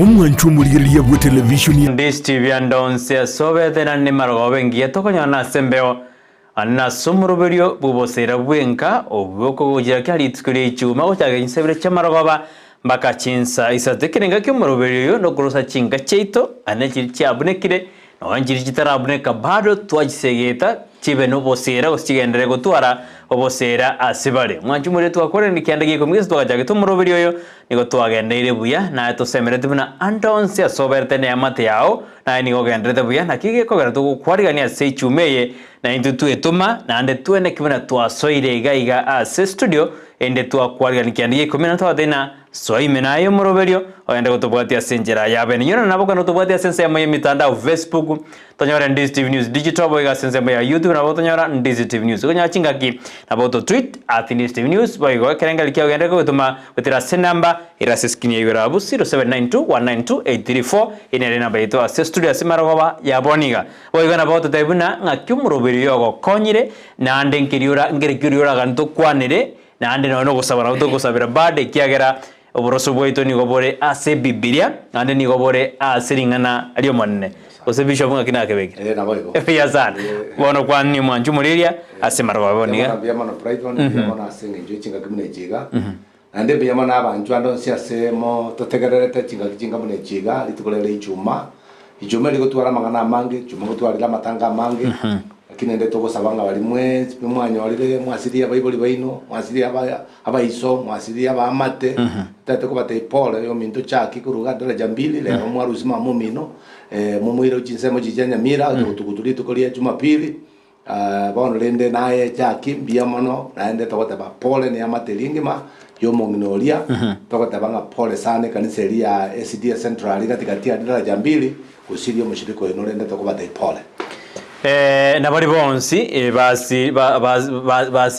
omwanchu muliriye bwa television Ndis TV andonse sobete na nimargobe ngiye tokonyana sembeo anna sumuruberio bubosera bwenka obwoko kugira kyali tukire icyuma ucyage nsebere cy'amarogoba mbaka cinsa isatekirenga cy'umuruberio no kurusa cinga cyeito anekiri cyabunekire no kitarabuneka bado twagisegeta kibe no bosera usigendere gutwara obosera asibare mwanju muri twakore nikendagiye kumwese twagajage tumuruberio yo niko twagendere buya na tusemerete buna andonse soberte ne amate yao na niko gendere buya na kige ko garatu kwarigania seichumeye na intu etuma na ande tuene kibana twasoire gaiga ase studio ende twakwarigania kendagiye kumena twadena soimenayo muruberio oyende gutubwatia senjera yabe ninyona nabo kana tubwatia sense ya mitandao Facebook tonyora Ndis TV News digital boy sense ya YouTube nabo tonyora Ndis TV News konya chingaki nabo to tweet @Ndis TV News boy go kerenga likia ogende gutuma gutira senamba irase skinye yurabu 0792192834 ine namba ito ase studio asimarogoba yaboniga boy go nabo to taibuna ngakyumuruberio go konyire na ande nkiriura ngerikiriura gantu kwanire na ande no gusabara utogusabira bade kiagera oboroso bwaito ni gobore ase Biblia ande ni gobore ase ringana alio manne ose bishop ngakina kebeke naboigo ya sana bono kwani mwanju muriria ase marwa boniga bia mana pride one bia mana ase ngenje chinga kimune jiga ande bia mana abanju ando ase mo totegererete chinga mune jiga litukolele ichuma liko twara mangana mangi chuma gutwarira matanga mangi lakini ende toko sabanga bali mwe mwanya walire mwasiria baiboli baino mwasiria abaiso mwasiria abamate tate ko bate pole yo minto chaki kuruga dora jambili le mwarusi mamumino mumwiro chinsemo chijanya mira tukutuli tukolia Jumapili bono lende naye chaki bia mono naende tokote ba pole ne amate lingima yo monginolia tokote banga pole sana kaniseri ya SDA Central katikati ya dora jambili kusirio mushiriko ino lende toko bate pole na bari bonsi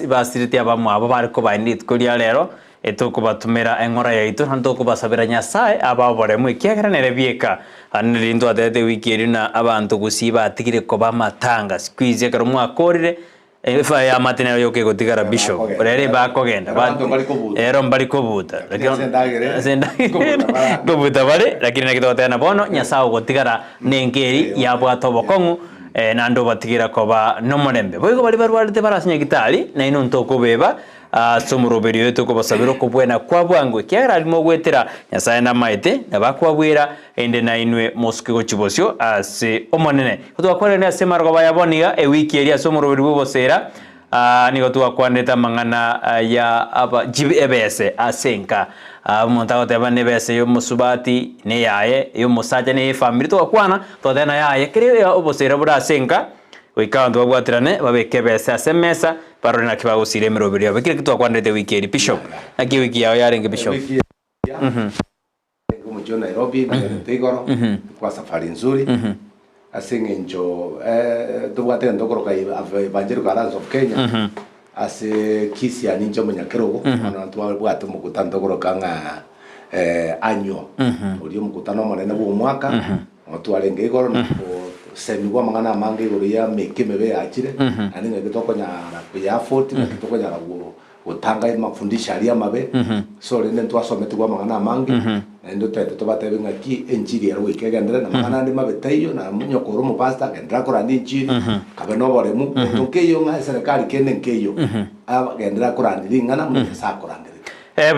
basirite abamwe abo bariko bandit kuria rero etoko batumira engora yaito ntoko basabira nyasaye ababore mu kyegeranere bieka anirindo adede wikiri na abantu gusiba atigire ko bamatanga squeeze karo mwakorire efa ya matene yoke gotigara bishop rere bakogenda ero mbali kobuta senda kobuta bale lakini nakitotena bono nyasaye gotigara nengeri yabwato bokongu nando batigira koba no murembe boigo bali barwarite barasinya gitari na ino ntoko beba sumuruberio yetu ko basabiro kubwena kwa bwangwe kera alimo gwetera nyasaye na maite nabakwabwira ende na inwe moskego chibosyo ase omonene twakore ne ase margo bayaboniga wiki eri sumuruberio bosera niko twakwaneta mangana ya aba GBS asenka montago te bane bese yo musubati ne yaye yo musaja ne family to akwana to dena yaye kire ya obosera bura senka wikando babwatirane babeke bese asemesa parona kibagusire miroberio bekire kitu akwandete weekend bishop naki wiki yao yarenge bishop ngo mjo Nairobi na Tigoro kwa safari nzuri asengenjo tubwate ndokoroka Evangelical Alliance of Kenya ase kisia ninjo munyakerogo abantu babwate mukutano ndokoroka nga anyo uri mukutano monene bwo mwaka otwarenge igoro na semigwa mangana mangi igoro ya mekemebe yakire ani ngetokonya ya 40 na kitokonya utanga mafundisha ali amabe so rende twasomete kwa mangana mangi endo tete tobatebe ngaki enjiri yaro ikegendera na mangana ndi mabetayo na munyokoro mu pastor gendra kora ndi enjiri kabeno bore mu nkeyo nga serikali kene nkeyo gendra kora ndi ngana mu sakora ndi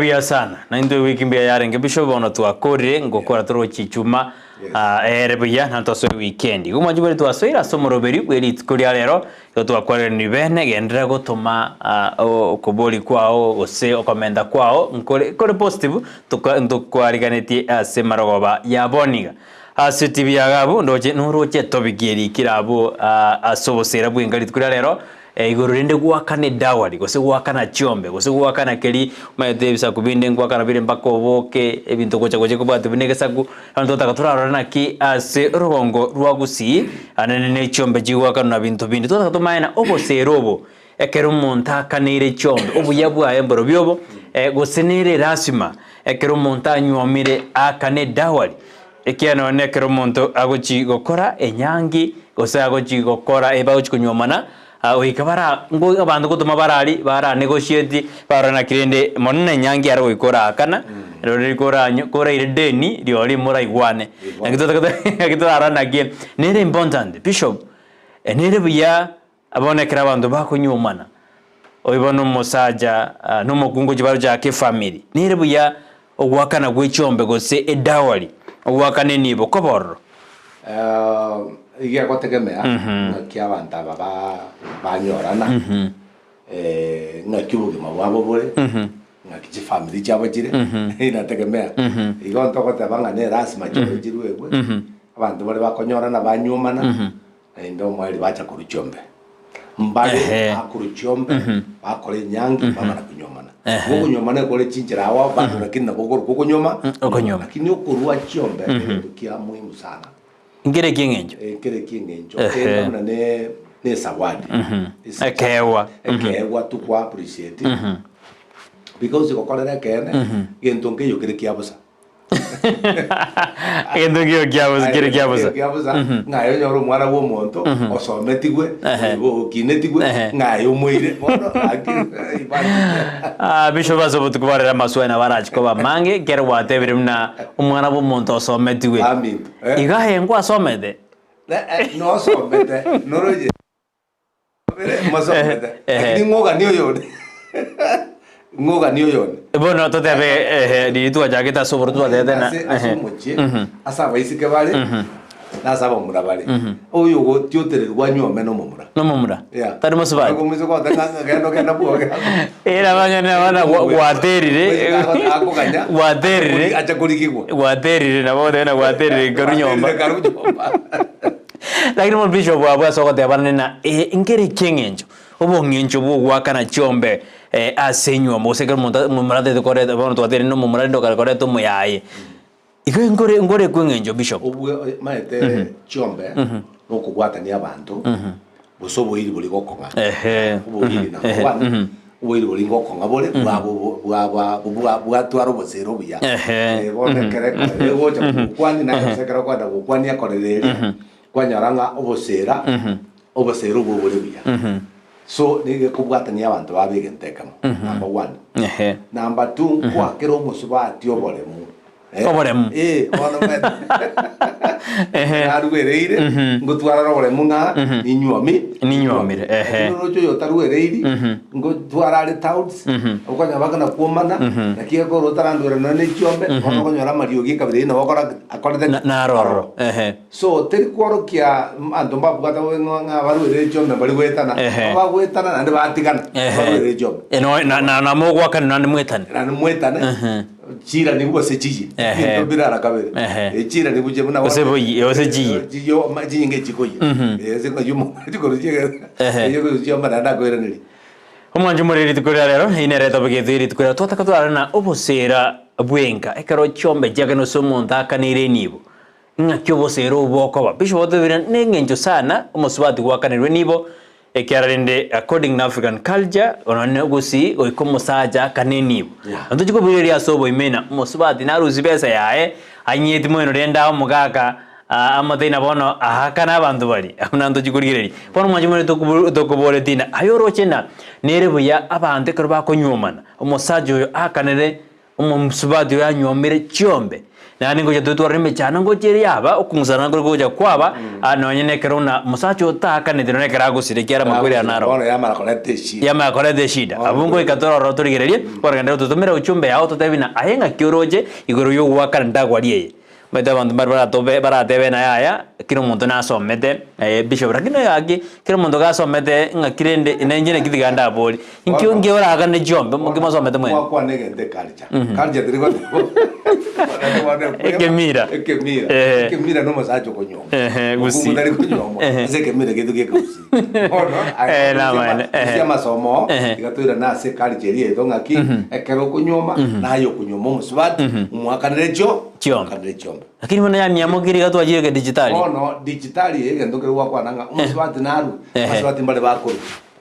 bia sana na ndo wiki mbia yarenge bishop ono twakorire ngokora toro chichuma erebuya na toso weekend gumajibere twasoira somoroberio bweri tkuria rero yo twakorire ni bene gendera gutuma okoboli kwao ose okomenda kwao nkore positive tukwariganetie ase marogoba yaboniga ase TV yagabu ndoje nuroche tobigeri kirabo asobosera bwengari tkuria rero igoro rende gwakane dawari gose gwakana chiombe gose gwakana keri mayete bisa kubinde gwakana bire mbako boke ebintu gocha goche kubatu binegesa gu ando takatura na ki ase rugongo rwagusi anene ne chiombe jigwakana na bintu bindi tutatumana oboserobo ekero monta kanire chiombe obuyabwa emboro byobo gosenere rasima ekero monta nyomire akane dawari ekiano ne ekero monto agochi gokora enyangi gose agochi gokora ebagochi kunyomana oikabara ngo abantu gutuma barari bara negotiate bara na kirende monne nyangi aro ikora kana rori kora ire deni riori mura igwane ngito arana ge nere important bishop nere buya abonekera abantu bakunyumana oibono musaja no mukungu jibaro jake family nere buya ogwakana gwichombe gose edawali ogwakane nibo koborro igia gotegemea kia abantu banyorana ngakibugima bwabo bure ngakiji family jabo jire inategemea igo ntokota bangane rasma jiro jirwegwe abantu bari bakonyorana banyumana ndo mwali bacha kuruchombe mbale akuruchombe bakore nyangi bamara kunyomana kunyomana kole chinjira awa bantu lakini nako kunyoma lakini okurwa chombe kia muhimu sana ngere kingenjo na ne sawadi ekewa tu kwa appreciate because ko kolera kene gento nke yo kire kiabusa gento nke yo kiabusa ngayo nyoro mwana wo monto osometigwe bo kinetigwe ngayo muire bono bishop azobutu kubarera maswena barachi ko bamange kere watebere mna umwana wo monto osometigwe igahe ngo asomede no somete no roje masomete lakini ngoga niyo yone ngoga niyo yone bono totebe ni tu aja kita sobre tu ade na asa baisike bale na saba mura bale oyo go tiotere gwanyome no mumura tari musubali ko mizo ko tanga gendo kenda buoga era banyana bana waterire acha kulikigwa waterire na bote na waterire karunyomba lakini mo bishop wa soko te bana na ingere kingenjo obo ngenjo bo gwakana chombe asenywa mo sekero mumurade de kore bono twatere no mumurade ndo kore to muyaye iko ngore kwengenjo bishop obwe maete chombe no kugwatania abantu bosobo iri boli gokonga obuli na kwa obuli boli gokonga bole bwa twaro bozero buya bone kere ego cha kwani na sekero kwanda kwani akorereri kwanyaranga obosera obosero bo bole buya so nige kubwatania abantu babigentekamo number 1 number 2 kwa kero musubati obolemu oboremu ono meta arwereire ngotwara oboremu nga ninyuamire nojo yotarwereiri ngotwara ari towns okanya bakana kuomana nakie ko rotarandura no ne chiombe ono konyora mariogi kabire no okora akorede na roro so teri kworokia andu mbabugata nga barwereire chiombe bari gwetana bagwetana nande batigana barwereire chiombe na mogwakana nande mwetana chira ni bwo sechiye ndo birara kabere chira ni buje muna osebuyi osejiye yo majinge chikoye ese ko yumo chikoro chege yo ko choma nda ko eraniri omwanju muriri tukurira rero inere tobige thiri tukurira twatakatwara na obosera bwenga ekero chombe jage no somonta kanire nibo ngakyo bosera uboko ba bisho bodobira nengenjo sana omosubati gwakanirwe nibo ekyarende according to African culture onone gusi oikomosaja kanenibo antuchiko bireri asobo imena mosubati naruzi pesa yae anyeti moyo renda omugaka amateina bono ahakana abantu bari unanto chikurigireri bono manje mone tokubole tina ayorochena nere buya abante kero bakonyumana omosaja oyo akanere omosubati oyo anyomere chiombe nani ngoja tutwarime cyane ngo kiri yaba okunguzana ngo goja kwaba anonyene kerona musacho takane dirone kerago sirekera makwiri anaro ono yama kolete shida abungo ikatora rotorigererie organdero tutumira uchumbe yao tutebina ayenga kyoroje igoro yo wakana ndagwariye meta bantu bara tebe na yaya kiro muntu nasomete bishop rakino yagi kiro muntu gasomete ngakirende inengene kidiganda aboli inkyo ngeora agane jombe mugima somete mwe kwa negende kalja dirigo ekemira no masacho konyo gusi ngundari konyo ese kemira kiduge kusi ono la mane sia masomo igatuira na se kalja rie dongaki ekero kunyoma nayo kunyoma musubati umwakanire chombe lakini mwana ya miyamogiri gatu ajire ke digitali no digitali ege ndoke wakwa nanga umusubati naru musubati mbale bakuru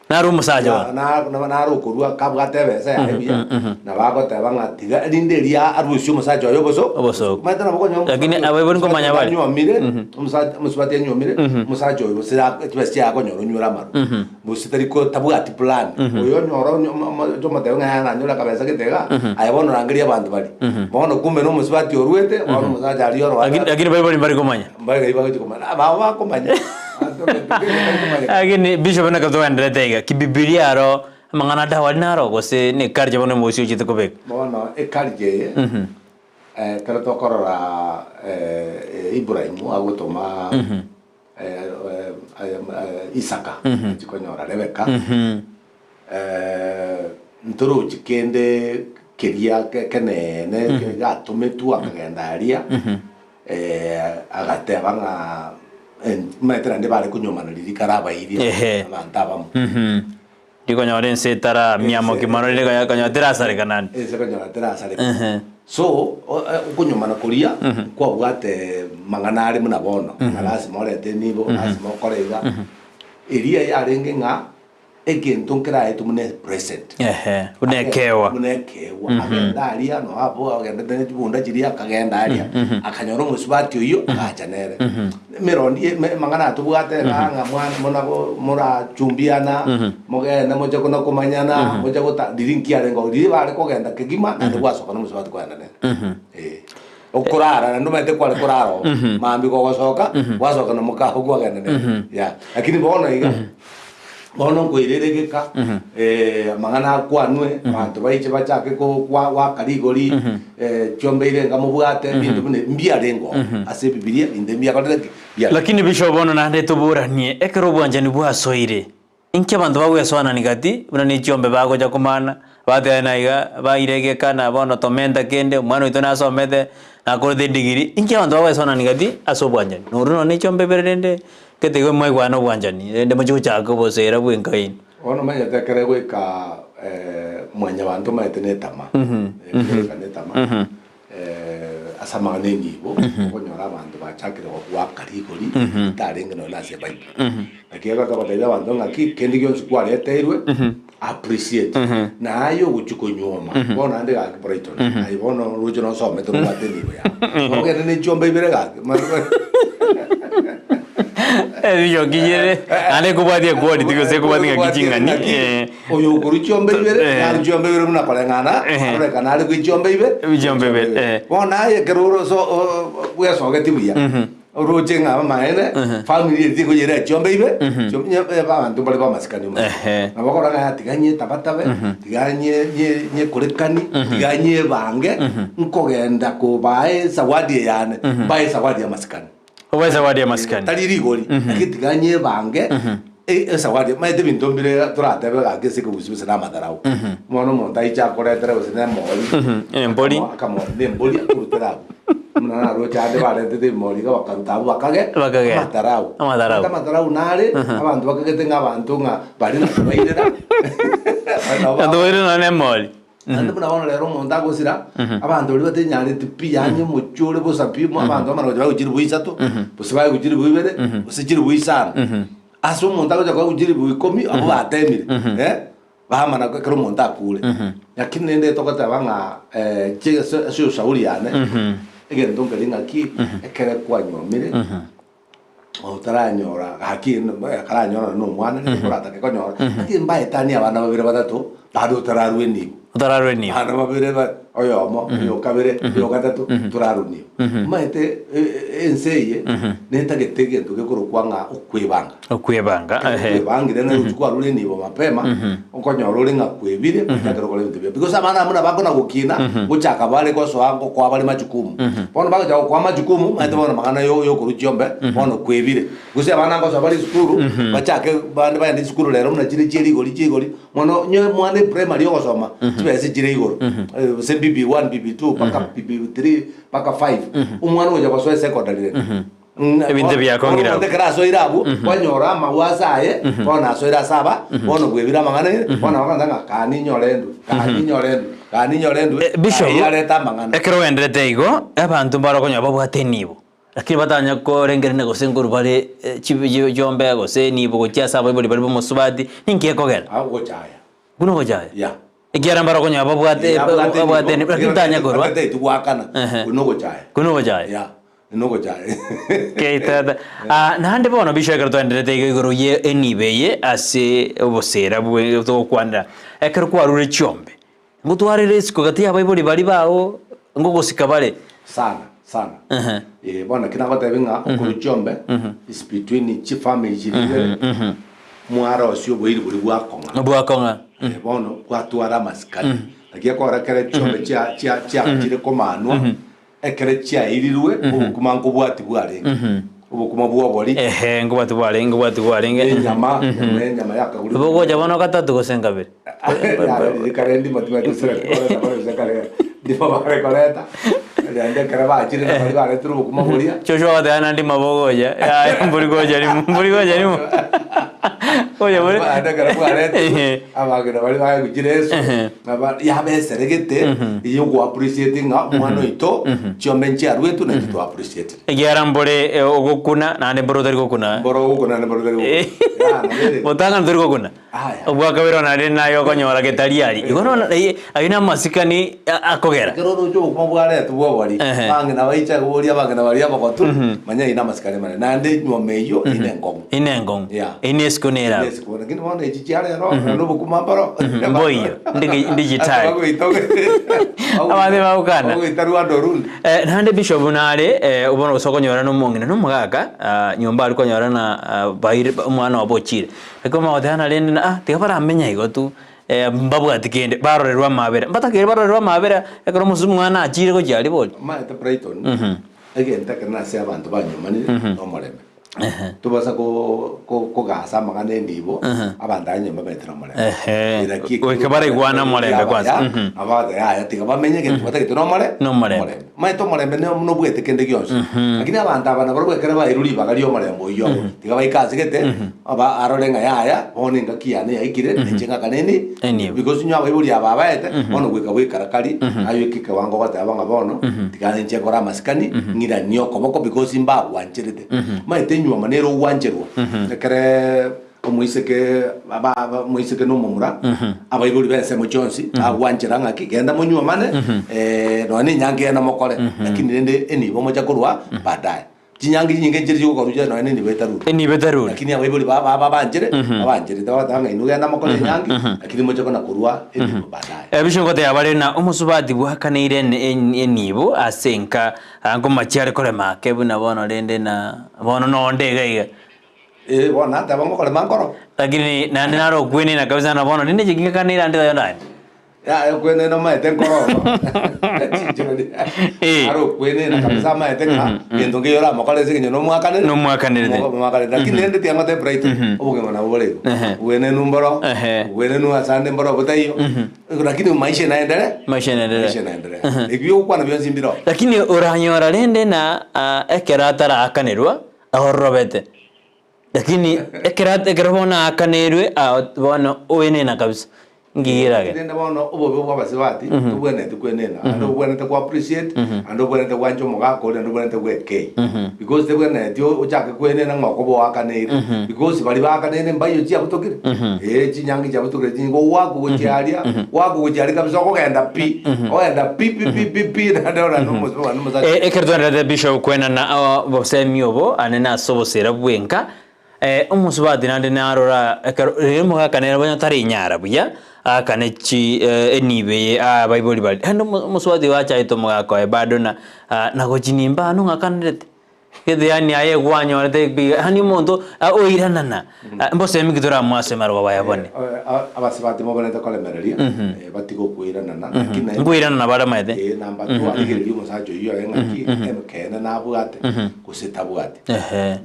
naru musaja na rukurua kabwate bese ya na bagoteba ngatiga rinderia arusio musaja yo boso maitana bokonyo lakini abebon ko manya bali nyomire musubati nyomire musaja yo sira tibesi ya konyo nyura maru musitari ko tabwati plan oyo nyoro jo mateo ngana nyura kabesa kitega ayabona rangiria abantu bali bono kumbe no musubati oruete bono musaja ari oro lakini bali ko manya bali ko manya ba ko manya agini bishop na kato endere tega ki bibilia ro mangana dawa naro gose ne karje bono mosi chite ko bek bono e karje kala to korora Ibrahimu agutoma Isaka chikonyora Rebeka ntoro chikende keria kenene gatumetu akagenda aria agatebanga maitera ndi bari kunyomana lirikaraba iri abantaba diko nyore setara miamo kimano le kaya kanya terasare kanani ese kanya terasare so kunyomana kuria kwa bwate manganari muna bono lazima orete nibo lazima okorega iria yarenge nga egento nkira etu mune present unekewa agenda aria no hapo agenda tene tibunda chiria akagenda aria akanyoro musubati uyo akanere merondi mangana tubwate nga mwana mura chumbiana mogenda moja kuna kumanyana moja gota dirinki arengo diri bare kogenda kegima ande bwasoka no musubati kwenda ne okurara ndo mete kwale kuraro mambi ko gosoka wasoka no mukaho gwagenda ne ya lakini bona iga bono kwireregeka mangana kwanwe abantu baiche bachake ko wa karigori chombeire ngamubwate bintu bune mbiarengo ase bibilia inde mbia kodeke lakini bisho bono na ndeto buranie ekero bwanjani bwa soire inke bantu bagwe swana nigati bunani chombe bago jakumana bate naiga bairegeka na bono tomenda kende mwana itona somete na korde digiri inke bantu bagwe swana nigati aso bwanjani noruno ni chombe berende kete go mai gwana bwanjani ende mojo chako bosera bwenkain ono manya tekere gwika mwanya bantu maitene tama netama asamane nibo konyora abantu bachakire kwa karigori tarenge no lase bai akiega ka bataya bantu ngaki kendi gyo skwale eterwe appreciate na ayo guchuko nyoma bona ande ga brighton ai bona rujo no so meto bateni ya ogene ne chombe ibere ga yo giyere ane kubadie godi tigo se kubadie ngakicingani oyo kuri chombe ibere ya chombe ibere muna kolengana ore kanale ku chombe ibere bona ye keroro so we so getibuya roje nga maene family tigo yere chombe ibere chombe ba bantu bali ba masikani mu na bakora nga tiganye tabatabe tiganye nye kurekani tiganye bange nkogenda ko bae sawadi yane bae sawadi ya masikani Oweza wadi ya maskani. Taliri goli. Kitiganye bange. Esa wadi maite bintombire turate bega kese ko busibe sana madarau. Mono monta icha kore tere usene moli. Emboli. Kamo emboli kurutera. Muna ro chade bare te moli ga bakanta bakage. Madarau. Madarau nare abantu bakage tenga abantu nga bari na bairera. Ando ero na moli. Ando muna bona lero monta gosira abantu bali bate nyane tipiyanye muchule bosapi mu abantu amana bajya kugira buisatu busibaye kugira buibere busikira buisana aso monta kujya kugira buikomi abo batemire bahamana ko kero monta kule yakini nende tokata banga che sio shauri yane egendo ngalinga ki ekere kwa nyomire otaranyora hakini karanyora no mwana ni kurata ke konyora ati mbaye tani abana babire batatu bado tararwe ni ana babire ba oyomo yo kabere yo gatatu turaruni maite enseye neta getege nduge kurukwanga okwebanga bangire na rukwa rule ni bo mapema okonyora ule ngakwebire kutakero kole ntebe because amana amuna bakona gukina guchaka bale kwa so ango kwa bale majukumu bono baga jawo kwa majukumu maite bono magana yo kuruchombe bono kwebire gusi abana ngo so bale skuru bachake bande bande skuru lero muna chiri goli mono nyo mwane primary yo soma tibese chiri igoro se BB1 BB2 paka BB3 paka 5 umwana uja kwa so secondary ebinte bya kongira ndekera so irabu kwanyora mawasaye bona so ira saba bono gwebira mangana bona wakandanga kani nyolendu Bishop yareta mangana ekero endrete igo abantu baro konya babwate nibo lakini batanya ko rengerene gose nguru bari chibi jombe gose ni bogo cyasa bayiboli bari bomusubati ninkiye kogera ago chaya kuno go jaya ya igira mbara ko nyaba bwate ni batanya ko ba te tuwakana kuno go chaya ya no chaya keita nande bono bishaka twendete iguru ye enibeye ase obosera bwe to kwanda ekero kwarure chombe ngutwarire siko gati abayiboli bari bawo ngogosika bare sana bona kina gote binga ku chombe is between chief family chiri mwaro sio boiri buri bwakonga bono kwatwara maskali agia kora kare chombe chia chire komanwa ekere chia irirwe kumango bwati bwarenga ubukuma bwobori ngubati bwarenga nyama yakaguri bogo jabano gatatu gosenga bere karendi mathematics kore kare ndipo bare koreta ande karaba chire na bari bare turu bukuma boria chocho wadana ndi mabogoja mburi goja ni oya bure ande karaba arete abagira bari baye kujireso aba yabeseregete iyo go appreciating mwana ito chombe nchi arwetu na to appreciate egera mbore ogokuna nande mboro dari gokuna botanga ndori gokuna obwakabero nande nayo konyora getariari igono ayina masikani akogera keroro jo kumabware tubwobori bange na baicha goria bange na bari abagotu manya ina masikani mane nande nyomeyo inengong ineskonera lakini wana ichichare no bukumambaro mboyo digital abane baukana ogitarwa dorundi nande bishop nare ubona usokonyora no mongina no mugaka nyomba ari konyora na baire umwana wabochire ekoma wadana lene tigabara amenya igotu mbabwati kende barorerwa mabera mbatakere barorerwa mabera ekoro musumu mwana achire ko jali boli ma ta Brighton again takana se abantu banyumani no moreme tubasa ko gasa magane ndibo abandanye mabetera moreme wekabare gwana moreme kwanza abada ya tiga bamenye ke twata ke no moreme ma to moreme no bwete kende gyonse lakini abantu abana barwekera bairuri bagalio moreme boyo tiga baikaze kete aba arolenga ya oninga kiane yaikire nchenga kaneni because nya baiburi ababaete ono gwikarakari ayo kike wango gata abanga bono tiga nche kora maskani ngira niyo koboko because imba wancherete ma nyuma manero wanjerwa ekere omuiseke no mumura abayibuli bese mu chonsi awanjira ngaki genda munyuma mane no ni nyange na mokore lakini nende eni bomo chakurwa baadaye jinyangi nyinge njiri yuko ruja no eni betaru lakini abayibuli banjire tawatanga inuga na mokore nyangi lakini mo chakona kurwa eni baadaye bisho kote abare na umusubati bwakanire enibo asenka ngo machare kore make buna bono rende na bono no ndega bona tabango kole mankoro lakini nani naro kwini na kabisa na bono ninde jikinga kanira ndida yonani ya kwene no maete nkoro aro kwene na kabisa maete ka ngendo ngeyora makole zikinyo no mwakanire lakini nende tianga te Brighton obuge mona bole wene numbero wene nu asande mboro botayo lakini maisha inaendelea ibyo kwa na byonzi mbiro lakini uranyora rende na ekeratara akanerwa ahorobete lakini ekerabona akanerwe bono wene na kabisa ngirage ndenda bono obo bwa basibati tubwene tukwenena ando bwene to appreciate ando bwene to wanjo mugako ando bwene to weke because tebwene tio uchake kwenena ngoko bo akanere because bali bakanene mbayo chia butokire chinyangi cha butokire chingo waku gocharia kabisa ko genda pi oenda pi na ndora no muzo ekerdwa de bishop kwena na bosemiobo anena sobosera bwenka umusubati nande narora mugaka banya tari nyara buya akanechi enibe abayiboli bali hando musubati wacha ito mugaka bado na gochinimba no ngakanete kede yani aye gwanyo te hani mondo oiranana mbose migitora mwase marwa bayabone abasibati mo boneta kolemereria batigo kuiranana lakini nguiranana bara maede namba 2 aligeri musacho iyo engaki emkena na bwate kuseta bwate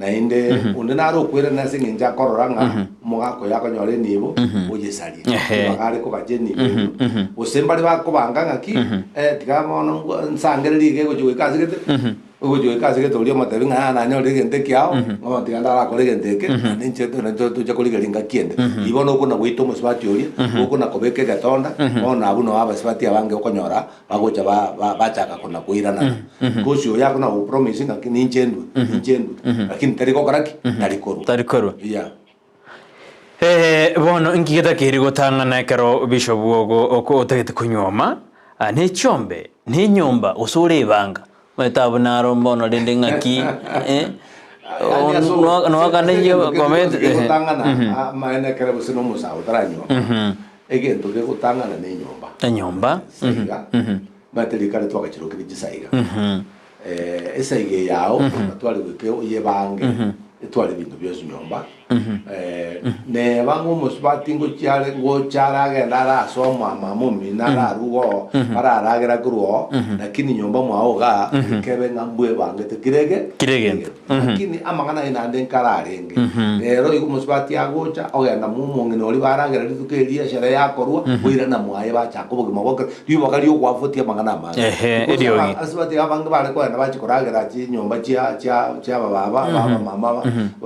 na inde unde naro kuirana singinja kororanga mugako yakonyore nibo uyesarie bagare ko bajeni usembali bakobanga ngaki tigamono nsangereri ge gojuwe kasi gete gojuwe kasi gete uri amatebi ngana nyore gente kyao ngoma tiganda la kore gente ke ninche to to kuri galinga kiende ibono kuna gwito musbati uri ukuna kobeke gatonda ona abuno aba sbati abange okonyora bagocha bachaka kuna kuirana gosho yakuna u promise ngaki ninchendu lakini tariko karaki tarikoru yeah. Bono ingigeta kiri gutangana kero Bishop wogo oko otagete kunyoma ne chombe ne nyomba usure ibanga metabu naro mbono dende ngaki no akane yo comment gutangana maene kero busino musa utranyo egento ke gutangana ne nyomba saiga bateri kare twakachiro kiri gisaiga esaiga yao twali gwike yebange etwali bintu byose nyomba ne bangu musbati ngo cyara genda ra so mama mumi nara rugo para ragera kuruo lakini nyomba mwaoga kebe ngambwe bange tekirege lakini amangana ina ndenkararenge rero igu musbati agocha ogenda mumonge no libaragera ritukeria shere yakorwa wira na mwaye bachako boge maboka ribakari yo kwafutia mangana ma asbati abange bare ko na bachikoragera chi nyomba chia baba mama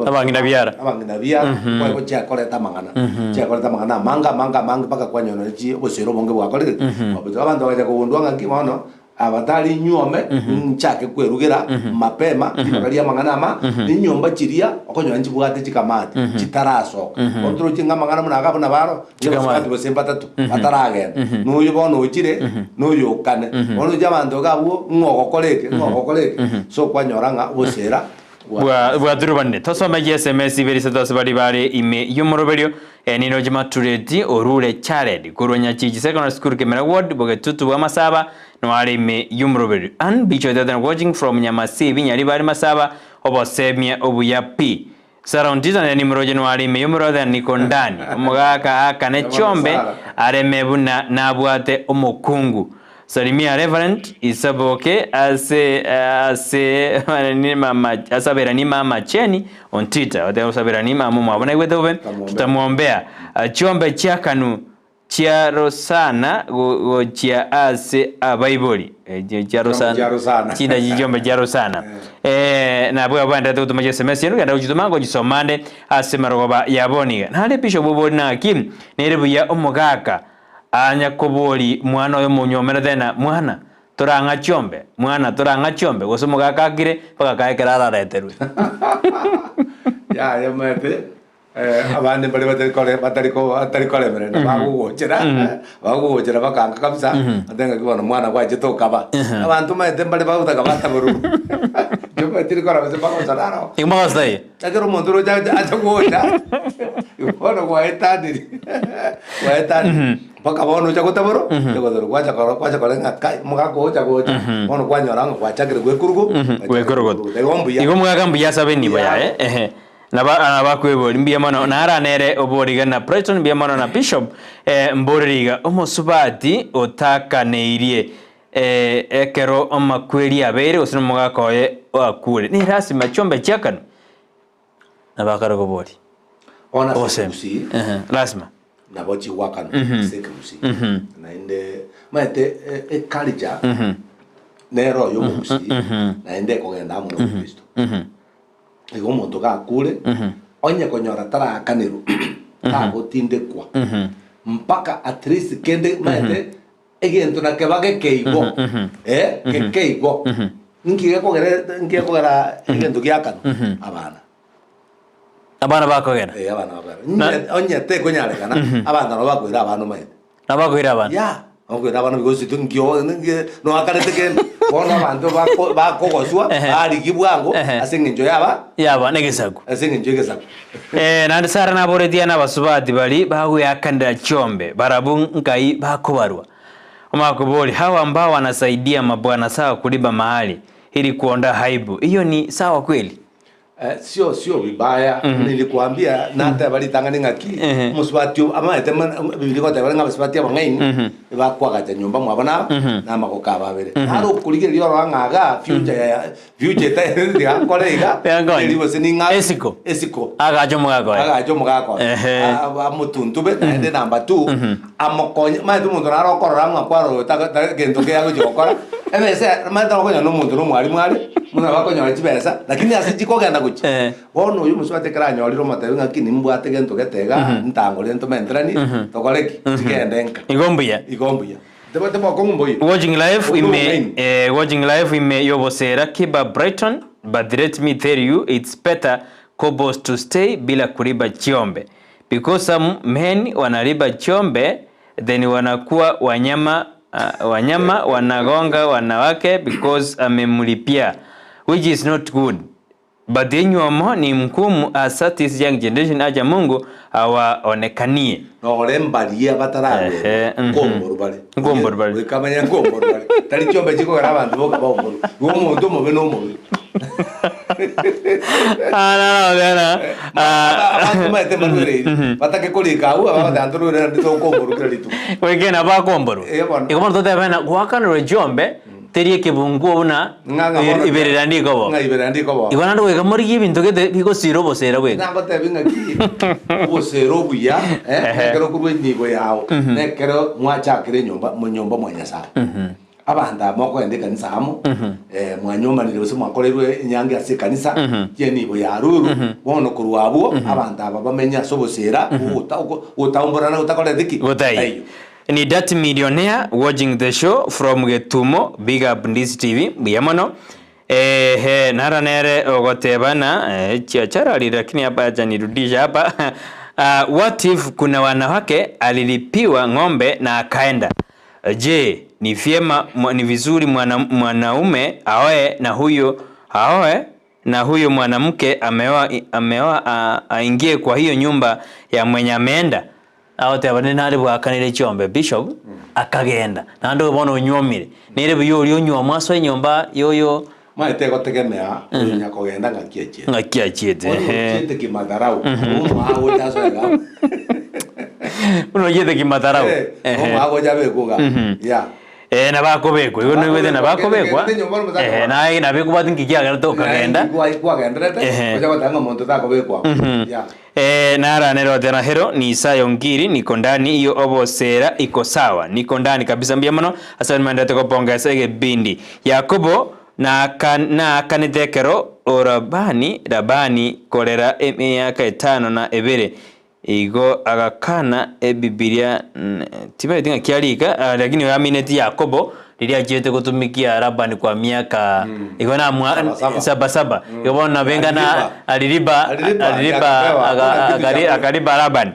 abangina biara kwa chakoleta mangana manga paka kwa nyono chi bosero bonge bwakolete babuza abantu baje kubundwa ngaki mono abatari nyome nchake kwerugira mapema ibakaria mangana ni nyomba chiria okonyo nchi bwate chikamati chitaraso kontro chinga mangana munaga buna baro chikamati bosemba tatu ataragenda nuyo bono uchire nuyo kane ono jabantu gabo ngogokoleke so kwa nyoranga bosera bwa durubane tosoma SMS berisa tose bari ime yumuroberio nino jima tureti orure chared kuronya chiji secondary school Kemera ward bogetutu bwa masaba no ari ime yumuroberio and bicho that watching from Nyamasibi nyari bari masaba obosemia obuyapi sarondizana ni mroje no ari ime yumuroda niko ndani omugaka akane chombe aremebuna nabwate omukungu Salimia Reverend Isaboke asabera ni mama Cheni on Twitter asabera ni mama mwabona igwedobe tutamuombea chombe cyakanu chia Rosana go chia ase abaiboli chia Rosana chida jijombe chia Rosana na bwa banda tutumaje SMS yenu ganda ujutumango gisomande ase maroba yaboniga nale Bishop bobona Hakim nerebu ya omugaka anya koboli mwana oyo munyomera thena mwana turanga chombe gosumuga kakire paka kaekera arareterwe ya mate abandi bali batari kole merena bagugochera bakanga kabisa atenga kibona mwana kwa chitoka ba abantu mate bali bautaka bataburu yo batiri kora base bakosararo imosai agero mondoro achagocha ibono kwa etadi paka bono chagotaboro chagodoro kwacha kolenga kai mugako chagocha bono kwanyoranga kwachakire gwekurugo igo mugakambu yasabe nibo ya nabakwebori mbia mono naranere oboriga na Preston mbia mono na Bishop mboreriga omosubati otakaneirie ekero omakweri abere osino mugakoye akure ni rasima chombe cyakano nabakara gobori ona semusi rasima nabochi wakano semusi naende mate culture nero yo musi naende kogenda mu Kristo ego muntu gakure onye konyora tara kanero kagotinde kwa mpaka at least kende mate egento na kebage keigo keigo ngiye kogera egento gyakano abana bakogera abana onye te konyare kana abana no bakwira abantu maite nabakwira abantu ya okwira abantu because tungyo no akarete ken bona abantu bakogoswa ari kibwango asengenjo yaba negesaku asengenjo gesaku nandi sara naboretia nabasubati bali baguyakandira chombe barabu nkai bakobarwa omakoboli hawa ambao wanasaidia mabwana sawa kuliba mahali ili kuonda haibu hiyo ni sawa kweli sio vibaya. Nilikuambia na hata bali tangani ngaki muswatio ama etema bibili ko tabara ngabaswatio bangaini ba kwagaja nyumba mwabana na makoka babere haro kuligire yo rangaga future ta ya kolega elibo sininga esiko agajo mugako amutuntube ende number 2 amokonya maitu muntu narokorora mwakwaro ta gento ke yago jokora emese maitu akonya no muntu no mwali muna bakonya chibesa lakini asijiko genda guchi wono uyu muswate kara nyoriro matewe ngakini mbwate gento getega ntangole nto mentrani tokoleki tigendenka igombuya Debate mboyi watching live ime yobosera Kiba Brighton, but let me tell you it's better Kobos to stay bila kuliba chiombe, because some men wanaliba chiombe then wanakuwa wanyama wanagonga wanawake because amemlipia, which is not good. But yenyomo ni mkumu as this young generation aja Mungu awaonekanie. No rembalia batarawe. Ngomboru bale. Kamanya ngomboru bale. Tali chombe chiko gara bantu boka bomboro. Umuntu mo beno mo. Gana. Mate manure. Batake kolika u aba dantoro ndito ngomboru kreditu. Wekena ba ngomboru. Ikomo tote bana gwakana jombe. Terie kibungu una iberera ndiko bo igona ndo wega muri ibintu gete biko siro bosera we namba tebinga ki bosero buya nekero kurwe nigo yawo nekero mwachakire nyumba munyumba mwanyasa abanda moko ende kanisa amo mwanyoma nire bose mwakorerwe nyange ase kanisa ye nigo ya ruru wono kurwabo abanda babamenya sobosera utaumborana utakole diki gotai. Ni that millionaire watching the show from Getumo, big up this TV, biyamono. Nara nere ogotebana, chiachara lakini hapa acha nirudisha hapa. What if kuna wanawake alilipiwa ng'ombe na akaenda? Je, ni vyema ni vizuri mwanaume aoe na huyo mwanamke ameoa aingie kwa hiyo nyumba ya mwenye ameenda? Aote abane nari bwakanire chombe bishop akagenda nando bono nyomire nire byo nyoma so nyomba yoyo maite gotegemea nyakogenda ngakiachete chete kimadarau hago tasoga uno yete kimadarau hago jabe kuga ya na bakobekwa igo no wete na bakobekwa na bekubati ngikiagera to kagenda kwa gendrete kuja batanga muntu takobekwa ya nara nero tena hero ni Isayo Ngiri niko ndani hiyo obosera iko sawa niko ndani kabisa mbiamano asante mandate ko pongeza bindi Yakobo na kanitekero rabani kolera emyaka 5 na ebere igo agakana Biblia tiba tinga kialika lakini yamineti Yakobo lilia jete kutumikia Labani kwa miaka igo na saba yobona benga na aliliba akaliba Labani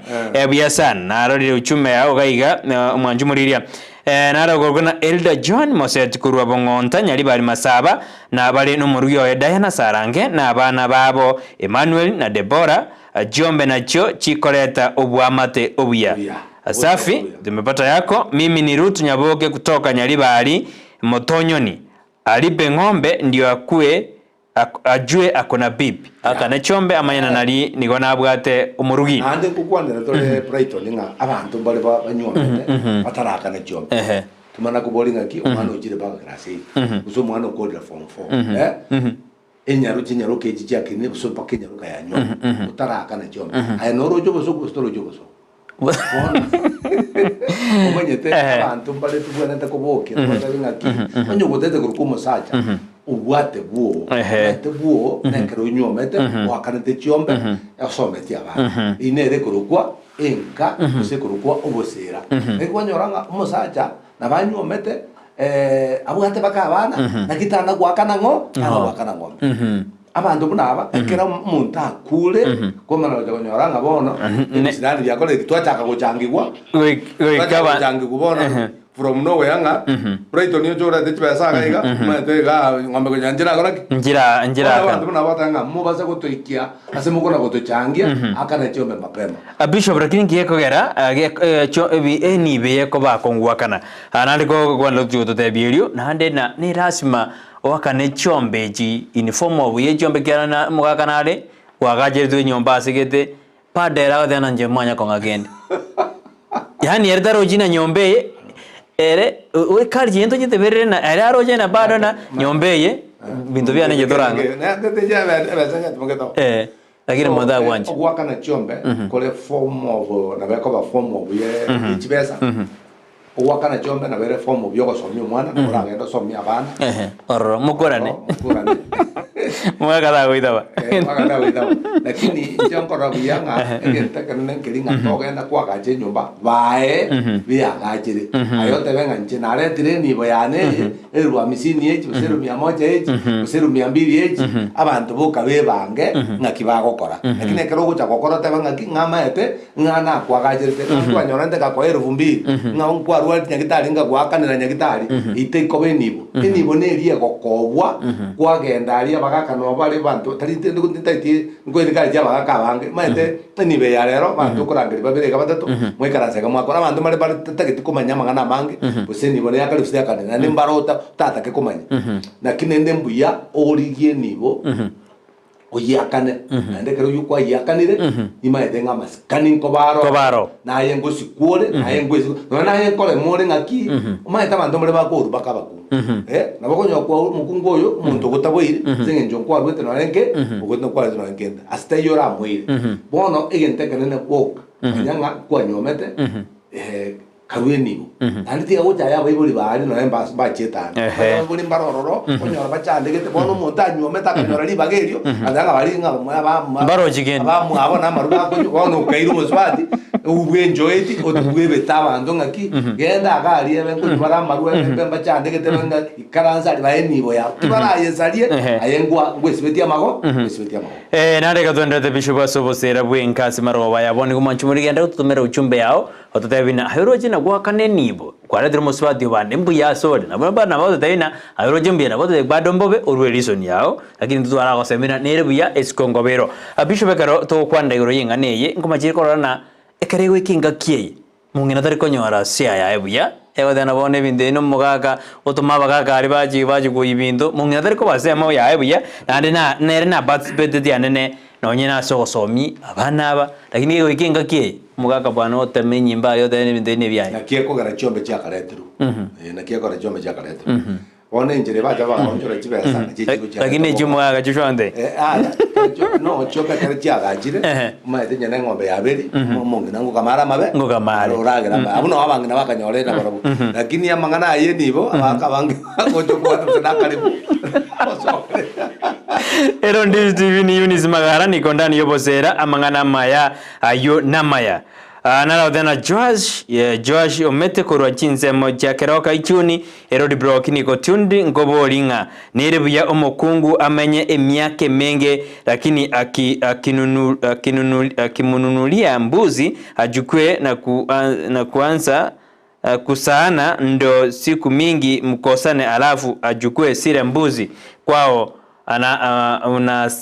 biasan na rodi uchume yao gaiga mwanjumuriria nara gorgona Elder John Moset kurwa bongonta nyali bali masaba na bali numurugyo ya Diana Sarange na abana babo Emmanuel na Deborah Jombe nacho chikoleta obwamate obuya safi tumepata yako. Mimi ni Ruth Nyaboke kutoka Nyalibali Motonyoni. Alipe ng'ombe ndio ajue akona bibi akana chombe amanyana nali nigona abwate umurugi ande kukwandira tole Brighton nga abantu bale banyombe bataraka na chombe tumana kubolinga ki umwana ujire baga class 8 uzo mwana ukodira form 4 enyaru keji chake ne buso pakenya ruka yanyo utaraka na chombe aya noro jobo so kustoro jobo so umanyete abantu bale tubwana takoboke balinga ki onyo gotete kurukumo sacha ubwate buo nekero nyomete wakanete chombe asomete aba inere kurukwa enka use kurukwa obosera ekwanyoranga umusacha nabanyomete abwate bakabana nakitana gwakana ng'ombe abantu bunaba ekera umuntu akule komana bajonyoranga bono sinali byakole twachaka kuchangirwa kubona from nowhere nga Brighton yo jora de pesa ga mate ga ngombe ko njira goraki njira abantu bana batanga mubaza kutoikia asemo kona kutochangia akana chombe mapema Bishop rakini kiyekogera ni beye ko bakongwa kana anali ko kwando tuto te birio na hande na ni rasima wakane chombe ji uniform obuye chombe kiana mugakanare wagaje tu nyomba asigete padera odana nje mwanya kongagende yani erdaro jina nyombe ere we kali jento jite berere na ere aroje na bado na nyombe bintu bya nje doranga lakini moda wanje wakana chombe kole form of na beko ba form of ye chibesa wakana chombe na bere form of yoko somyo mwana na uragenda somya abana orro mukorane mwaka witaba mwaka witaba lakini njongo rabiyanga egenta kanene kiringa togenda kwa gaje nyumba bae bya gajire ayote benga nje nare tire ni bayane erwa misini eji useru 100 eji useru 200 eji abantu boka bebange ngakiba gukora lakini kero gucha gukora tebanga ngama ete ngana kwa gajire te kwa nyorande ka kwa 2000 ngau rwa nyagitari nga gwakanira nyagitari iteko benibo enibo nerie gokobwa kwagenda ari abagaka no bari bantu tarite nditaiti ngwirika rya abagaka bange maite enibe ya rero bantu kurangiri babire gabatatu mwikaranse kamwakora abantu mari bari tagiti kumanya mangana mangi busenibo ne yakari usiyakane na nimbarota tata ke kumanya na kinende mbuya origie nibo oyakane ande kero yukwa yakanire imaete ngama scanning kobaro na yengo sikure na yengo na yengo le more ngaki umaeta bantu muri bakuru bakabaku na bakonyo kwa mukungo yo muntu gutaboire zinge njo kwa rwete na renke ugoto kwa zo ngenda asta yora mwire bono egente kanene boka nyanga kwa nyomete karweni andi ya uja ya baibuli bari no emba bacheta buli mbarororo onyo bachande gete bono montanyo meta kanyora li bagerio andanga bari nga baro jigeni abamu abona maruga ko bono kairu muswati ubwenjoeti otubwebe tabando ngaki genda agari ebe ko bara maruga embe bachande gete banga ikaranza ali baenibo ya kibara yesalie ayengwa ngwesibetia mago nare katondete bishuba sobosera bwenkasi maroba yabone kumanchumuri genda tutumera uchumbe yao ototebina heroje na gwakane nibo kwaradiro muswati bande mbuya sode na bana bazo taina heroje mbira bazo badombobe orwelison yao lakini tutwara ko semina nere buya eskongobero abishobe karo to kwanda yoro yenga neye ngomajiri korana ekarego kinga kiye mungina tari konyora sia ya ebuya ego dana bone binde no mugaga otuma bagaga ari baji go ibindu mungina tari ko basema ya ebuya nande na nere na bat bedde anene nonyena sogosomi abana aba lakini ego kinga kiye mugaga bwana otemenyi mba yo dene binde ne byaye nakieko gara chombe cha karetru nakieko gara chombe cha karetru one njere baja baonjora chibesa lakini chumugaga chushonde no choka kare cha gajire maite nyane ngombe ya beri mungi nangu kamara mabe ngo kamara oragira ba abuno abangi na bakanyorera barabu lakini amangana aye nibo akabangi gojo kwa nakaribu ero ndi TV ni Eunice Magara ni kondani yobosera amangana maya ayo namaya nara odena Josh omete korwa chinsemo cha keroka ichuni erodi brokini kotundi ngobolinga nerebuya omokungu amenye emyake menge lakini akimununulia mbuzi ajukwe na kuanza kusaana ndo siku mingi mkosane alafu ajukwe sire mbuzi kwao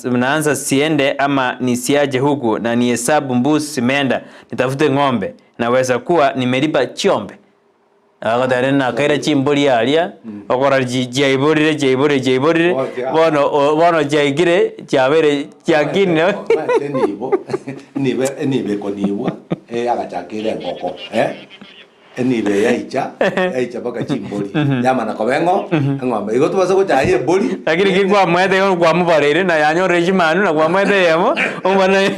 unaanza siende ama nisiaje huku na nihesabu mbuzi simeenda nitafute ng'ombe naweza kuwa nimelipa chombe akadare na kaira chimboli alia okora jaiborire bono jaigire chabere chakine nibe konibwa agachakire ngoko enibe yaicha baka chimboli nyama na kobengo ngombe igo tubasa ko chaye boli lakini kikwa mwete kwa mubarire na yanyo regimanu na kwa mwete yamo umbana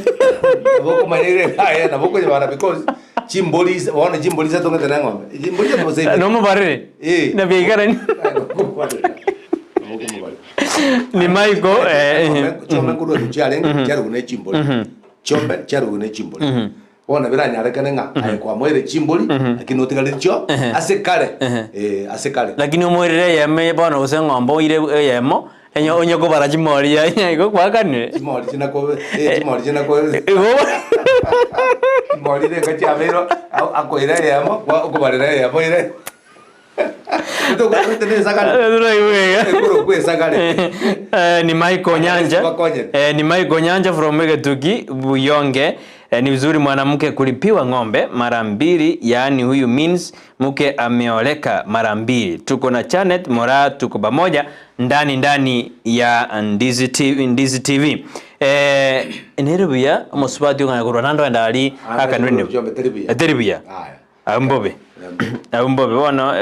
boko manire kaya na boko jabara because chimboli wana chimboli sa tonga tena ngombe chimboli ya mose no mubarire na biegara ni maiko chombe kudo chale charu ne chimboli chombe charu ne chimboli bona biranyare kanenga kwa mwere chimboli lakini otigalire cho asekare lakini omwere yeme bona usengombo ire yemo enyo onyoko baraji mori ya iko kwakanire mori china ko mori de kachavero akoira yemo kwa okubarira yemo ire ito kwa tene sakale ni Michael Nyanja ni Michael Nyanja from Megetugi Buyonge Ni vizuri mwanamke kulipiwa ng'ombe mara 2, yaani huyu means mke ameoleka mara 2. Tuko na Janet Mora, tuko pamoja ndani ya Ndizi TV. Nerubiya musubati ngana kurwa nando ndali akanwende teribia ambobe bono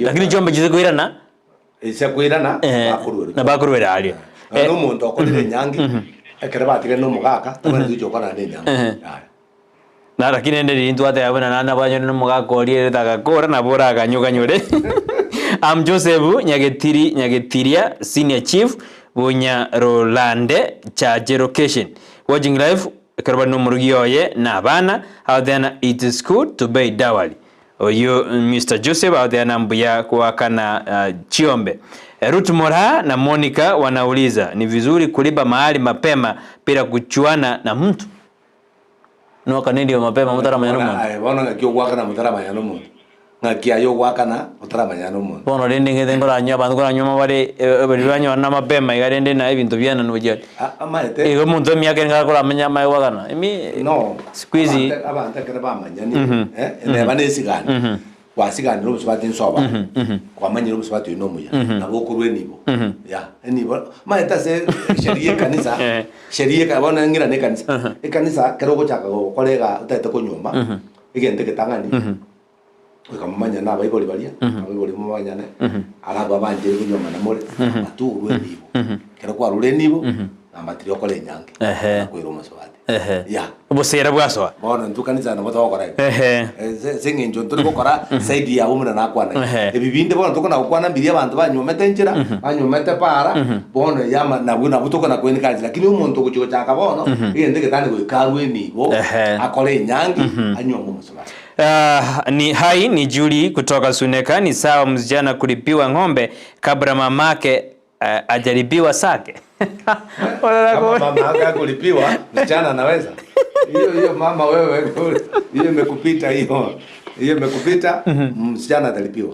lakini jombe jize kuirana ise kuirana na bakurwera ali no muntu okorire nyangi ekere batire no mugaka tabari ducho kora ne nyangi na lakini ende rintu ate abana nana banyo no mugaka oli daga kora na bora kanyuganyure am Joseph Nyagetiria Senior Chief Bunya Rolande Charge Location watching live karba no murugiyoye na abana out there it is good to pay dowry oyo Mr. Joseph out there nambuya kuwakana Chiombe. Ruth Mora na Monica wanauliza ni vizuri kulipa mahali mapema bila kuchuana na mtu no kanendio mapema mutara manyano mtu bona ngakyo gwakana mutara manyano mtu ngakia yo gwakana mutara manyano mtu bona rende ngedengo ranyo bantu ranyo bari banyo na mapema igarende na ibintu byana nujya amaete ego muntu myake ngakora manya mayi wakana no squeeze abanta kana bamanyani ne banesigana wasigana no musubati nsoba kwa manyiro musubati no muya nabo kurwe nibo ya nibo maeta se sheria kanisa sheria ka bona ngira ne kanisa kanisa kero go chaka go kolega utete ko nyuma igende ketangani ukamanya na baiboli balia baiboli mumanya ne araba banje ko nyuma na mole atu rwe nibo kero kwa rule nibo na matirio kole nyange ko iro musubati ya bosera bwaso bona ntukanisa na boto kora singe njo turi gukora saidi ya umuna nakwana ebibinde bona tukona gukwana mbiri abantu banyomete njira banyomete para bona yama na butuko na kweni kazi lakini umuntu gucyo cyaka bono igende getane gwikarwe nibo akole nyangi anyongo musubati. Ni Julie kutoka Suneka. Ni sawa msijana kulipiwa ng'ombe kabla mamake ajaribiwa sake. Kama mama aka kulipiwa msichana anaweza hiyo mama wewe hiyo imekupita hiyo imekupita msichana atalipiwa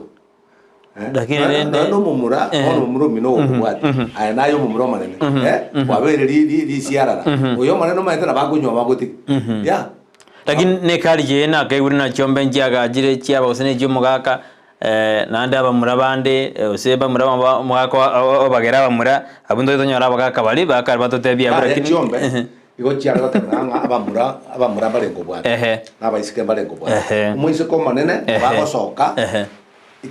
lakini nende no mumura ono mumuro mino kubwati ayanayo mumuro manene wabere li siara oyo maneno maitera bagunywa baguti ya lakini ne kali je na kaiguri na chombe njaga jire chiaba usene je mugaka nande abamura bande oseba mura mugaka obagera abamura abundo itonyora bagaka bali bakari batotebya lakini chombe igo chiara batanga abamura barengo bwati nabaisike barengo bwati umuise ko manene bagosoka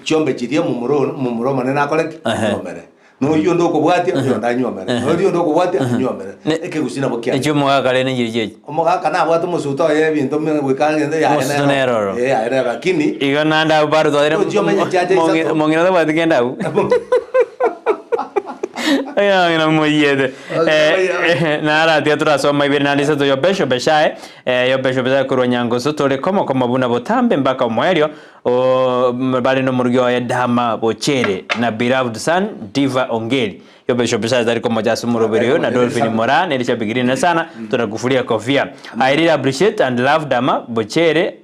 chombe chirie mumuro manene akoleki nomere no yo ndo kubwati yo ndanyomere no yo ndo kubwati nyomere ekegusina bokia echo mugaka lene njirije omugaka na bwatu musuto ye bintu mwikangende ya ene lakini igo nanda baro todere mongina da batigenda u aya ngina moyede nara teatro soma ibernalisa to yobesho beshae yobesho beza kuronyango sotore como buna botambe mbaka omwerio o bali no murugyo ya dama bochere na beloved son Diva Ongeri yobesho beshae dari como jasu muroberio na Dolphin Mora nelisha bigirina sana tunakufulia kofia. I really appreciate and love dama bochere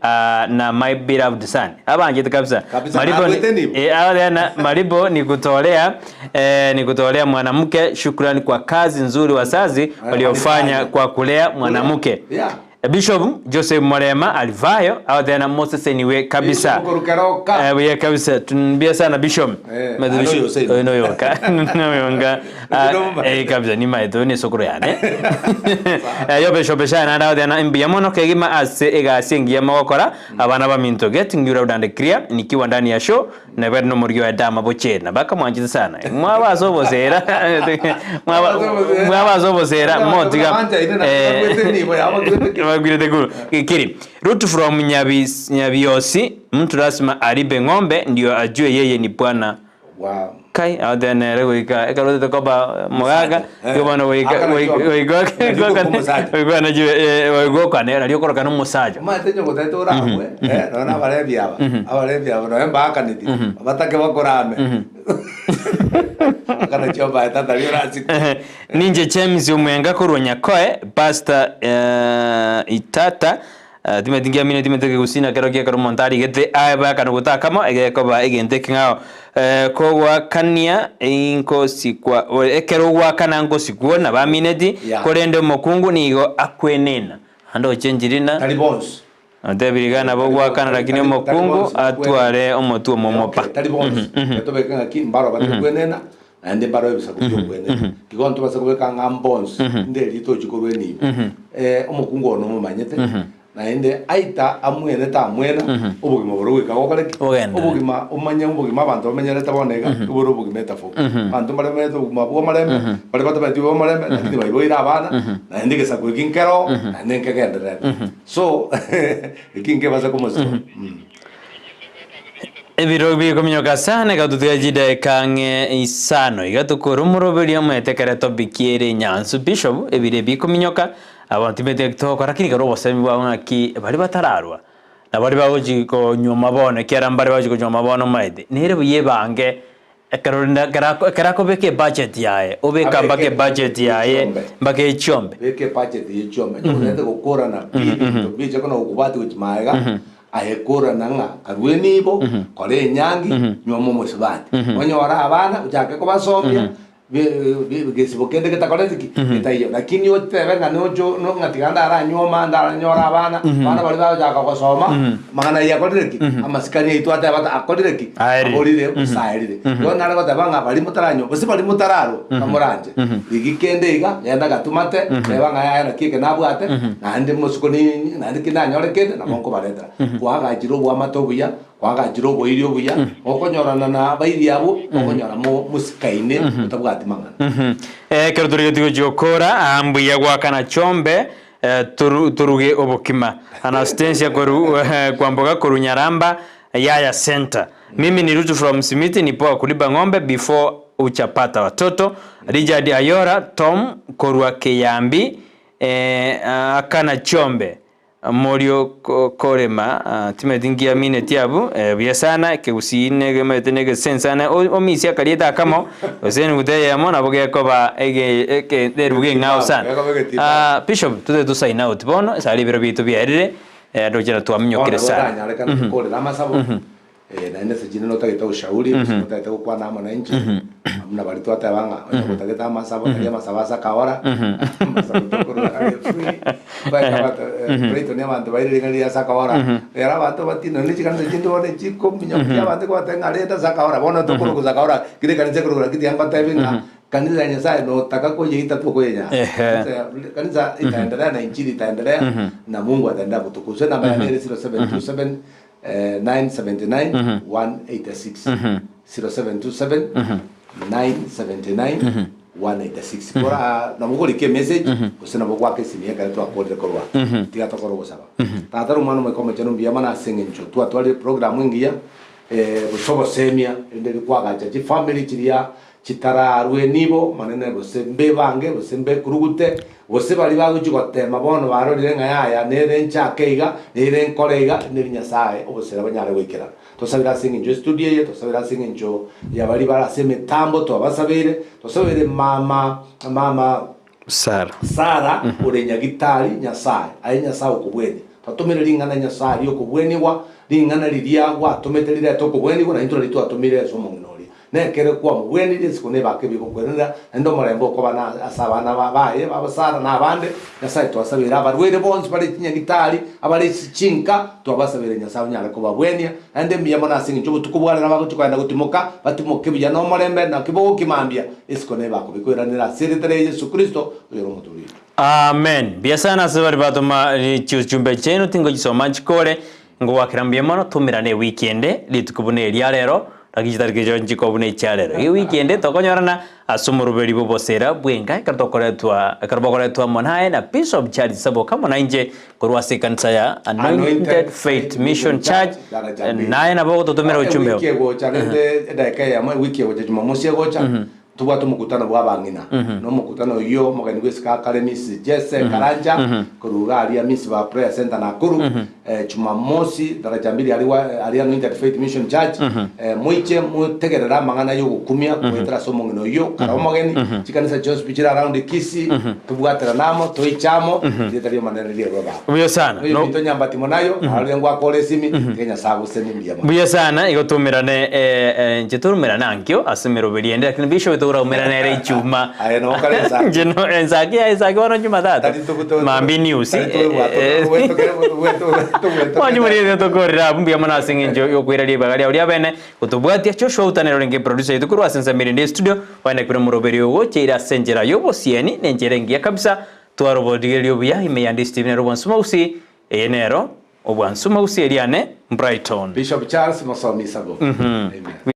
na my beloved son abanje kabisa maribo nikutolea mwanamke. Shukrani kwa kazi nzuri wazazi waliofanya kwa kulea mwanamke. Bishop Joseph Morema Alivayo au tena Moses niwe kabisa. Wewe kabisa tunbia sana Bishop. No yoka. No yonga. Kabisa ni maito ni sokoro yane. Yo Bishop beshana na tena mbia mono kegima ase ega asingia magokora abana ba minto get ngira udande clear nikiwa ndani ya show na bado no muryo ya dama bochena baka mwanjiza sana. Mwabazo bozera. Mwabazo bozera motiga. Kiri Ruth from Nyabiosi, mtu lazima alibe ng'ombe ndio ajue yeye ni bwana. Wow. Kai adene rewika ekarote koba mogaga yobana wego na jwe wego kana ndio koroka no musaja matenyo goteto ramwe na balebya no embaka niti batake bakorame kana choba tata lirasi Ninje James umwenga kuronya koe Pastor Itata timetingia mine timeteke kusina kerokia karo montari gete aba kana gutaka mo egekoba egente kingao kogwa kania inko sikwa ekero gwa kana ngo sikuona ba mineti korende mokungu nigo akwenena ando chenjirina tari bonse atebirigana bo gwakana lakini omokungu atware omotu momopa tari bonse to beka ki mbaro batukwenena ande baro ebisa kubyokwenena kigonto basa kubeka ngambonse ndeli to chikorweni omokungu ono mumanyete naende aita amwene ta mwena obugima borowika gokoreki obugima umanya obugima abantu bamenyereta bonega uboro obugima etafo abantu baremete obugima bwo marembe bari batabati bwo marembe nakindi bayiboira abana naende gesa kwikinkero naende nkegendera so ikinke basa komoso ebiro bikominyoka sana gatutugajide kange isano igatukura umuroberi ometekere tobikiere nyansu bishop ebire bikominyoka abantu bete tokora kini garo bosemi bwangaki bari batararwa na bari bagoji ko nyoma bone kera mbari bagoji ko nyoma bone maide nere buye bange ekaronda karako beke budget yae obeka mbake budget yae mbake chombe beke budget ye chombe nende gukora na biche kono ukubati uchimaega ahekora nanga karweni ibo kore nyangi nyomo musibati onyora abana ujake ko basomya gesibokende ketakoletiki itayo lakini otebe nganojo no ngatiganda ara nyoma ndara nyora abana bana bali bajaka gusoma magana yakodireki amasikani itu ataba akodireki aborire usairire yo nara gotabanga bali mutaranyo bose bali mutararo kamoranje igikende iga yenda gatumate ebanga ya kike nabwate nande musukoni nande kinanyorekende namonko baretara kwaga jiro bwa matobuya kwaga jiro bwo irio buya okonyorana na bairi abo okonyora musikaine utabwati mangana kero turigetigo jokora ambuya gwakana chombe turuge obokima anastensia kwamboga korunyaramba yaya center mimi ni Rutu from Simiti nipoa kuliba ng'ombe before uchapata watoto Richard Ayora Tom korwa Keyambi akana chombe Morio korema timedingia mine tiabu biasana ke usine gemetenege sensana omisia kalieta kamo oseni guteye amona boge koba ege deruge ngao sana bishop tude tu sign out bono sali biro bitu biarire dojera tu aminyokire sana na ene sejine no tageta ushauri no tageta kwa na mwananchi mna bali tu atabanga no tageta masabo na masaba sakawara masabo ko free baya kama preto ne abantu baire ngali sakawara era abantu batino ni chikanda chindo bone chiko minyo ya abantu kwa tenga leta sakawara bona to ko sakawara kile kanise ko kiti amba tabenga kanisa nya sai no takako yeita tu ko yenya kanisa itaendelea na injili itaendelea na Mungu ataendelea kutukuza na namba ya 0727 979 186 0727 979 186 kora na mugolikie message usena bogwa ke simia kale to akode korwa tiga to korwa saba tataru mano me kome chano bia mana sengencho tu atwale program ngia busobo semia ndeli kwa gacha chi family chiria chitara arwe nibo manene bosembe bange bosembe kurugute bose bali baguchikote mabono barorire ngaya nere nchakeiga nere nkoreiga nere nyasaye obosera banyare gwikira tosabira singinjo studio ye tosabira singinjo ya bali baraseme tambo to basabire tosabire mama Sara urenya gitari nyasaye ayi nyasaye kubweni tatumire lingana nyasaye okubweniwa lingana liliagwa tumetelire to kubweniwa na intro litu atumire so mungino nekere kwa mweni disikone bakebe kokwerera ndo marembo ko bana asabana babaye babasara nabande yasai twasabira barwere bonzi bari kinyagitari abari chinka twabasabira nyasawe nyara ko babwenia ande miyamo nasingi cyo tukubwana nabako tukanda gutimoka batimoke bijya no marembe na kibo kimambia isikone bakobe kweranira siritere Yesu Kristo yero muturi amen biasana sabari batoma chumbe chenu tingo gisoma chikore ngo wakirambye mono tumirane weekend litukubune elia rero Ragitarike jonji kobune chalero. Hii weekend tokonyorana asumuruberi bobosera bwenga karbokoretwa monhae na Peace of Charity sabo kama na nje kurwasi kanisa ya Anointed Faith Mission Church naye na bogo totomera uchumbe. Wiki ego chanende daika ya wiki ego Jumamosi ego cha tuba tumukutano bwa bangina no mukutano yo mugani gwesika Academy Jesse Karanja kuruga ali Miss ba Prayer Center na kuru Jumamosi daraja mbili ali anointed faith mission church muiche mutegerera mangana yo gukumia kwetera somo ngino yo karamogeni chikanisa Joseph Bichira around Kisi tubwatera namo toichamo ndetario manene roba buyo sana no bito nyamba timonayo alengo akole simi Kenya sabu semi mbia buyo sana igotumirane njeturumira nankyo asemero beriende lakini bisho bitura umirane re chuma ayeno kalenza njeno enzaki wono chuma tata mambi news Wanyu muri tokorira mbia mana singinjo yokwira libagali aulia bene utubwatia choshwa utanero nge producer yitukuru asenza mirinde studio wane kure muroberi yogo chira senjera yobo sieni nenjerengia kabisa twarobodigeli obuya imeyandi Steven Robonsumausi enero obwansumausi eliane Brighton Bishop Charles Masomi Sabo Amen